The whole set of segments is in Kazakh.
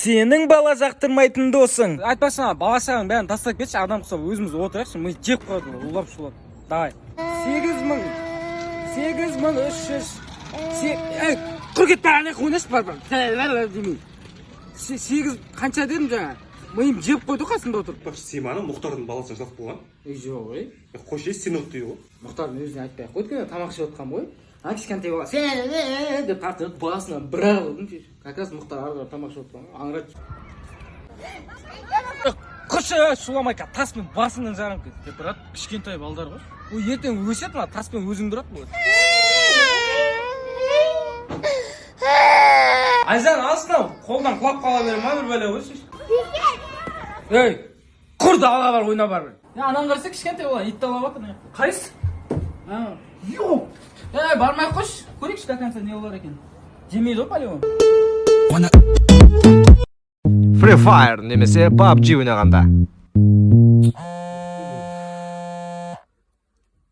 Сенің бала жақтырмайтын досың. Айтпасына, бала шағаның бәрін тастап кетші, адам құсап өзіміз отырайықшы, ми жеп қойды, улап шулап. Давай. 8.000. 8.300. Құркет бар, ане қойнаш бар. 8 қанша дедім жаңа? Миым жеп қойды қасында отырып. Симаны Мұхтардың баласына жасап қойған. Жоқ, ей. Қойшы сен ұқты ғой. Мұхтардың өзіне айтпай ақ қойды, тамақ ішіп отқан ғой. Кішкентай бала сен деп тартып басына бір-ақ ұрдым. Как раз Мұхтар арғы тамақ ішіп отқан ғой. Аңырады. Құршы шуламай таспен басыңнан жарым деп тұрады. Кішкентай балдар ғой. Ой, ертең өсет ма? Таспен өзің тұрады бұл. Айжан, алшынау, қолдан құлап қала бере ма бір бәле қойшы. Ей, құрды алға бар, ойна бар. Анам қарсы кішкентай бала, итті ала бақын. Қайсы? Йоу! Бармай қош, көрекші до конца не олар екен. Жемейді ғой полигон. Free Fire немесе PUBG ойнағанда.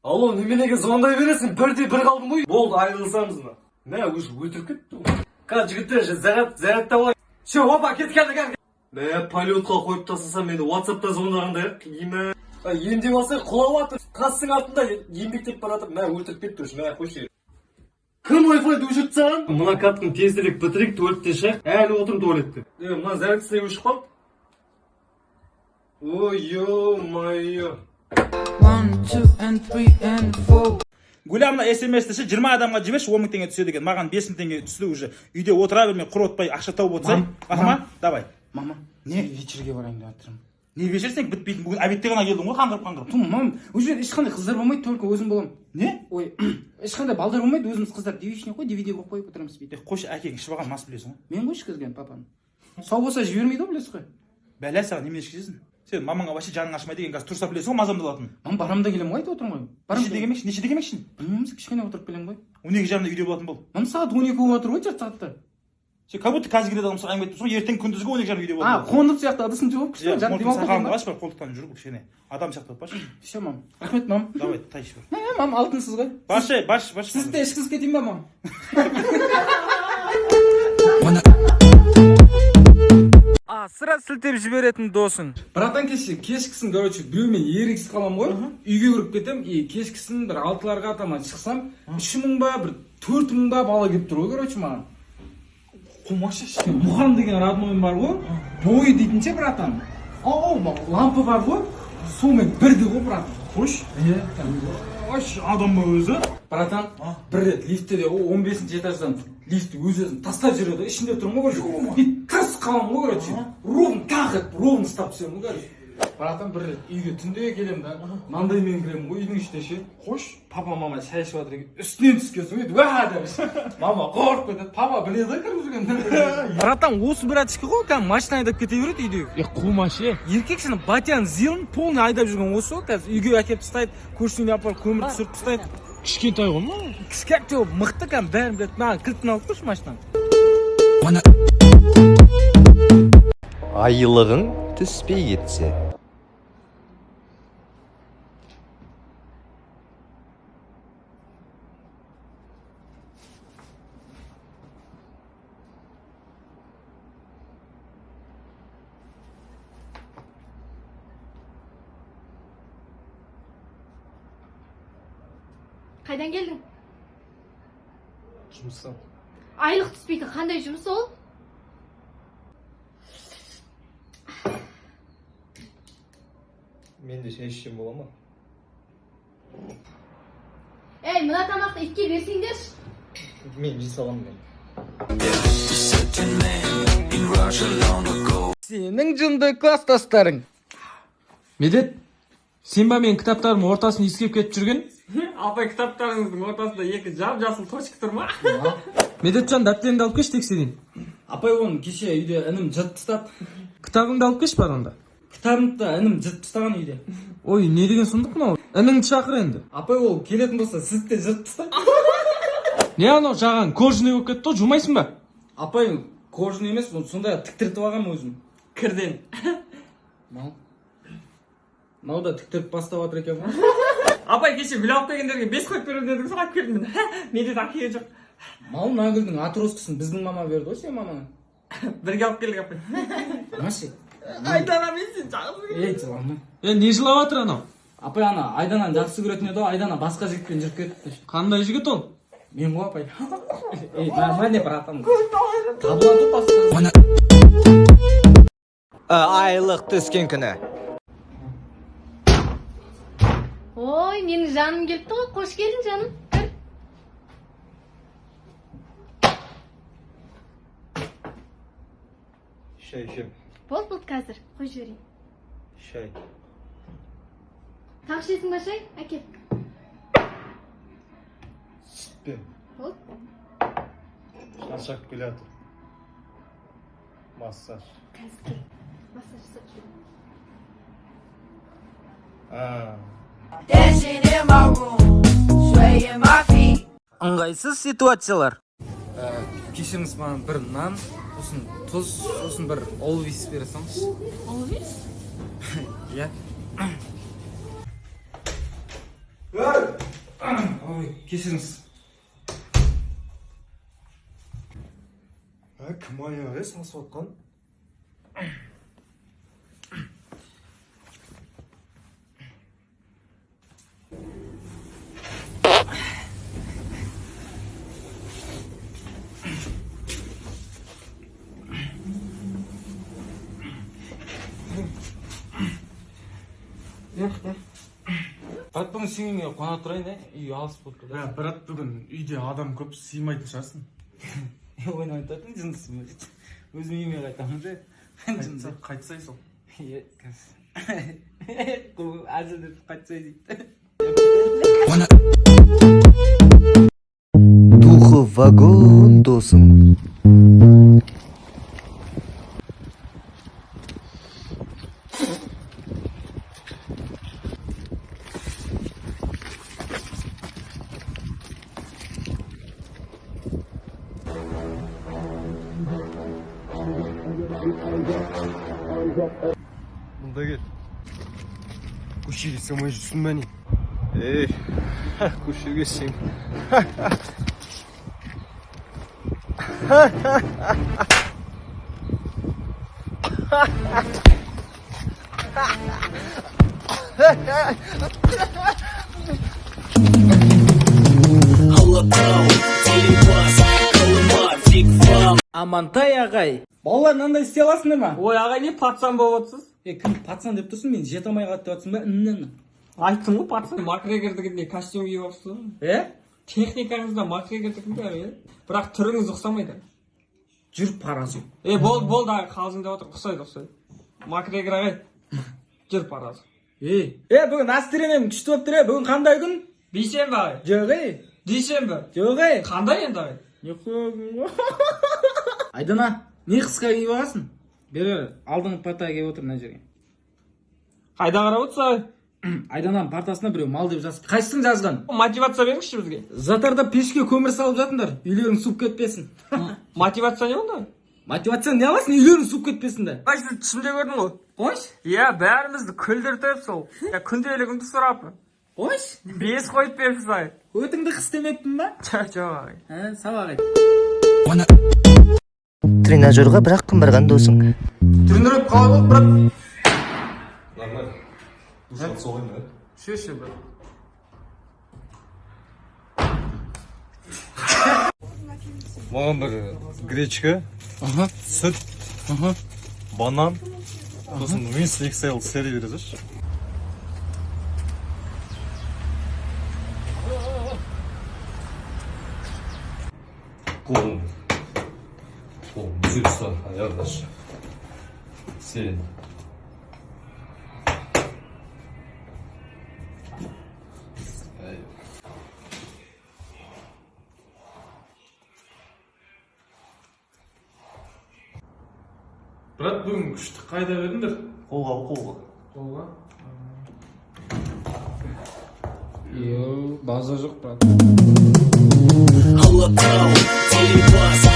Алло, неменеге звондай бересің? Бірде бір қалдым ғой. Болды, айырылысамыз мына. Мә, уже өлтіріп кетті. Қа жігіттер, зарядта болайын. Ше, опа, кеткен. Мә, полетқа қойып тастасам, мені WhatsApp'та звондағанда киімі. Емдеп алсай құлап атыр. Қастың артында еңбектеп баратып, мә, өлтіріп кетті уже. Мә, қойшы. Кім Wi-Fi өшіріп саған? Мына каттың тезірек бітірек туалеттен шығайық. Әлі отырым туалетте. Мына зарядкасына өшіп қалды. Ой, ё-майо. 1, 2, and 3, and 4. Гулямна SMS-ті 20 адамға жіберші 10.000 теңге түседі екен. Маған 5.000 теңге түсті уже. Үйде отыра бермей, құр отпай ақша тауып отырсай. Мама, давай. Мама, не вечерге барайын деп жатырмын. Не вечер сен бітпейтін. Бүгін обедте ғана келдің ғой, қаңғырып. Мам, уже ешқандай қыздар болмайды, только өзім боламын. Не? Ой, ешқандай балдар болмайды, өзіміз қыздар девичный қой, DVD қойып қойып отырамыз бейді. Қойшы, әкең ішіп алған мас білесің ғой. Мен қойшы кізген папаны. Сау болса жібермейді ғой, білесіз ғой. Бәлә саған немен ішкізесің? Сен мамаңа вообще жаның ашмайды деген қазір тұрса білесің ғой, мазамды алатын. Мам, барамда келем ғой, айтып отырмын ғой. Нешеде келмекші? Нешеде келмекші? Білмейміз, кішкене отырып келем ғой. 12 жарымда үйде болатын бол. Мам, сағат 12 болып жатыр ғой, жарты сағатта. Сен как будто қазір келеді адамсыз әңгіме айтып тұрсың ғой, ертең күндізгі 12 жарым үйде болатын. Қондық сияқты ыдысын жуып, кішкене жарты демалып кетем ба? Сақалыңды қолтықтан жүріп, кішкене адам сияқты болып баршы. Все, мам. Рахмет, мам. Давай, тай ішіп бар. Мам, алтынсыз ғой. Баршы. Сізді де ішкіз кетейін ба, мам? Сыра сілтеп жіберетін досың. Братан кешкісін, короче, біреумен еріксіз қалам ғой. Үйге кіріп кетем, кешкісін бір 6-ларға таман шықсам, 3.000 ба, бір 4.000 ба бала келіп тұр ғой, короче, маған. Қумашы ішке. Мұхан деген роднойым бар ғой, бойы дейтінше, братан. Лампы бар ғой, сонымен бірді ғой, братан. Қош? Адам ба өзі? Братан, бір рет лифтте де 15-ші этаждан лифтті өзі тастап жүреді, ішінде тұрмын ғой, короче. Тырс қалам ғой, короче. Ровно ұстап түсемін ғой, короче. Братан, бір рет үйге түнде келем да, маңдаймен кіремін ғой, үйдің іште ше. Қош, папа мама шай ішіп жатыр екен, үстінен түскен соң еді, деп. Мама қорқып кетеді, папа біледі ғой кіріп жүргенді. Братан, осы братишка ғой, кәдімгі машина айдап кете береді үйде. Қумашы. Еркексін батян зилын полный айдап жүрген осы ғой, қазір үйге әкеп тастайды, көршісіне апарып көмір түсіріп тастайды. Кішкентай ғой ма? Кішкентай ғой, мықты кәдімгі бәрін біледі. Маған кілтін алып тұршы машинаны. Айлығың түспей кетсе. Қайдан келдің? Жұмыстан. Айлық түспейді, қандай жұмыс ол? Мен де шай ішсем бола ма? Ей, мына тамақты итке берсеңдерші. Мен жей саламын мен. Сенің жынды класстастарың. Медет, сен ба мен кітаптарымның ортасын иіскеп кетіп жүрген? Апай, кітаптарыңыздың ортасында екі жап-жасыл точка тұр ма? Медетжан, дәптеріңді алып кеш тексерейін. Апай, оны кеше үйде інім жыртып тастады. Кітабыңды алып кеш бар онда. Кітабымды да інім жыртып тастаған үйде. Ой, не деген сұмдық мынау? Ініңді шақыр енді. Апай, ол келетін болса, сізді де жыртып тастайды. Не анау жаған кожаный болып кетті ғой, жумайсың ба? Апай, кожаный емес, сондай тіктіртіп алғам өзім. Кірден. Мынау да тіктіріп бастап жатыр екен ғой. Апай, кеше гүл алып келгендерге 5 қойып беріп дедің, сұрап келдім. Менде де әкелген жоқ. Мал Нагүлдің атыроскасын біздің мама берді ғой, сен мамаңа. Бірге алып келдік апай. Маши. Айдана мен сен жақсы. Жылама. Не жылап жатыр анау? Апай ана Айдананы жақсы көретін еді, Айдана басқа жігітпен жүріп кетті. Қандай жігіт ол? Мен ғой апай. Нормальный братан. Табылады басқа. Айлық түскен күні. Ой, менің жаным келіпті ғой. Қош келдің жаным. Кір. Шай ішем. Болды қазір. Қой жіберейін. Шай. Тағы ішесің ба шай? Әкел. Сүтпен. Болды. Шаршап келе жатыр. Массаж. Қазір кел. Массаж жасап жүрейін. Dancing in my room, swaying my feet. Ыңғайсыз ситуациялар. Кешіріңіз, маған бір нан, сосын тұз, сосын бір олвис бере салыңызшы. Олвис? Иә. Ой, кешіріңіз. Кім аяғы сасып отқан? Брат, бүгін сен үйіңе қона тұрайын, үй алыс болды. Брат, бүгін үйде адам көп сыймайтын шығарсың. Ойнап айтатын жындысың. Өзім үйіме қайтамын же. Қайтсай сол. Иә, қазір. Әзілдеп қайтсай дейді. Духы вагон досым. Мұнда кел. Көшеге сыймай жүрсің бе не? Көшеге сен. Амантай ағай. Балалар мынандай істей аласыңдар ма? Ой, ағай, не пацан болып отырсыз? Кім пацан деп тұрсың, мен жете алмай қалды деп жатсың ба? Айттым ғой, пацан. Макгрегордікіндей костюм киіп алыпсыз. Техникаңызда Макгрегордікіндей, бірақ түріңіз ұқсамайды. Жүр паразу. Болды ағай, қалжыңдап отыр, ұқсайды. Макгрегор ағай, жүр паразу. Бүгін астренем күшті болып тұр, бүгін қандай күн? Бейсенбі ағай. Жоқ, Дүйсенбі. жоқ. Қандай енді ағай? Айдана, не қысқа киіп аласың? Бері алдыңғы партаға келіп отыр мына жерге. Қайда қарап отырсыз ағай? Айдананың партасына біреу мал деп жазып. Қайсысын жазған? Мотивация беріңізші бізге. Затарда пешке көмір салып жатыңдар, үйлерің суып кетпесін. Мотивация не онда? Мотивация не аласың, үйлерің суып кетпесін да. Ай, сіз түсімде көрдің ғой. Қош? Иә, бәрімізді күлдіртіп сол. Күнделігімді сұрап. Қош? 5 қойып беріпсіз ағай. Өтіңді қыстемеппін ба? Жоқ ағай. Сау ағай. Тренажерға бірақ кім барған досың? Тренировка қалай болды, брат? Нормально. Душат соғайын, да? Шеше бір. Маған бір гречка, сүт, банан, сосын Winston XL сері бересіз. Қолым мүзет ұста, аяғдаш. Сен. Брат, бүгін күшті қайда бердіңдер? Қолға. Қолға? База жоқ, брат. Hold up, tell you what's